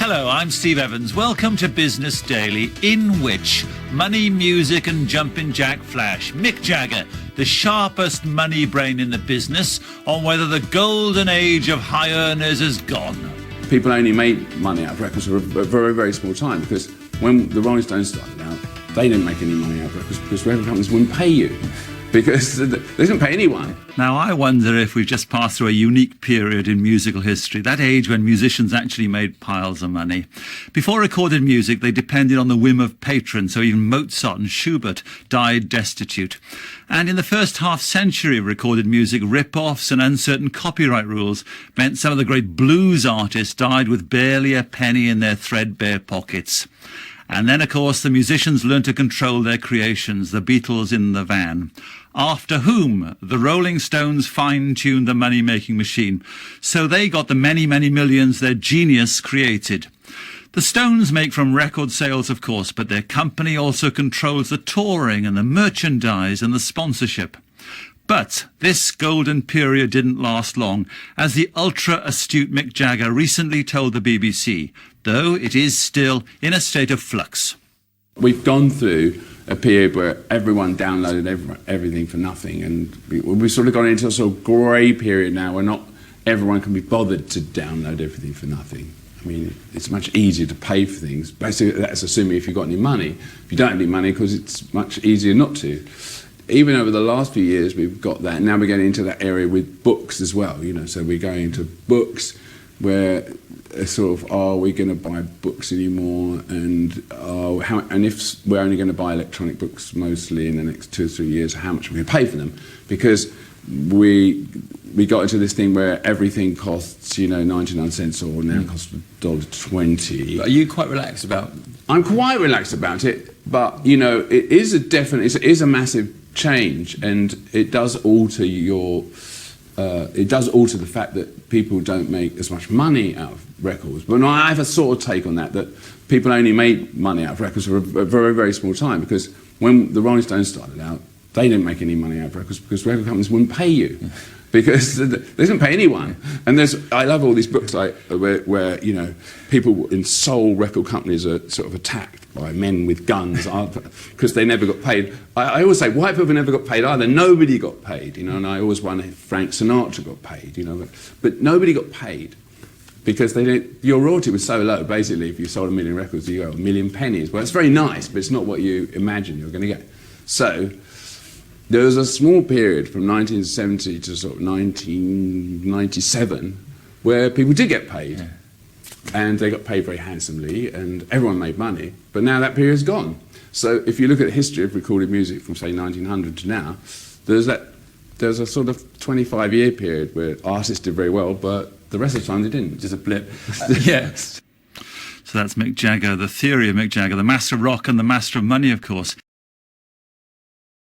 Hello, I'm Steve Evans. Welcome to Business Daily, in which money, music and jumping jack flash. Mick Jagger, the sharpest money brain in the business, on whether the golden age of high earners has gone. People only made money out of records for a very, very small time, because when the Rolling Stones started out, they didn't make any money out of records because record companies wouldn't pay you. Because they didn't pay anyone. Now, I wonder if we've just passed through a unique period in musical history, that age when musicians actually made piles of money. Before recorded music, they depended on the whim of patrons, so even Mozart and Schubert died destitute. And in the first half-century of recorded music, rip-offs and uncertain copyright rules meant some of the great blues artists died with barely a penny in their threadbare pockets. And then, of course, the musicians learned to control their creations, the Beatles in the van, after whom the Rolling Stones fine-tuned the money-making machine. So they got the many, many millions their genius created. The Stones make from record sales, of course, but their company also controls the touring and the merchandise and the sponsorship. But this golden period didn't last long, as the ultra-astute Mick Jagger recently told the BBC, though it is still in a state of flux. We've gone through a period where everyone downloaded everything for nothing, and we've sort of gone into a sort of grey period now where not everyone can be bothered to download everything for nothing. I mean, it's much easier to pay for things. Basically, that's assuming if you've got any money. If you don't have any money, because it's much easier not to. Even over the last few years, we've got that. Now we're getting into that area with books as well, you know. So we're going into books where sort of, are we going to buy books anymore? And and if we're only going to buy electronic books mostly in the next 2 or 3 years, how much are we going to pay for them? Because we got into this thing where everything costs, 99 cents, or now costs $1.20. Are you quite relaxed about? I'm quite relaxed about it, but it is it is a massive change, and it does alter the fact that people don't make as much money out of records. But I have a sort of take on that people only made money out of records for a very, very small time, because when the Rolling Stones started out, they didn't make any money out of records because record companies wouldn't pay you. Because they didn't pay anyone. And I love all these books where people in soul record companies are sort of attacked by men with guns because they never got paid. I always say white people never got paid either. Nobody got paid, and I always wonder if Frank Sinatra got paid, but nobody got paid because your royalty was so low. Basically, if you sold 1 million records, you got 1 million pennies. Well, it's very nice, but it's not what you imagine you're going to get. So there was a small period from 1970 to sort of 1997 where people did get paid. Yeah. And they got paid very handsomely, and everyone made money. But now that period's gone. So if you look at the history of recorded music from, say, 1900 to now, there's a sort of 25-year period where artists did very well, but the rest of the time they didn't. Just a blip. Yes. So that's Mick Jagger, the theory of Mick Jagger, the master of rock and the master of money, of course.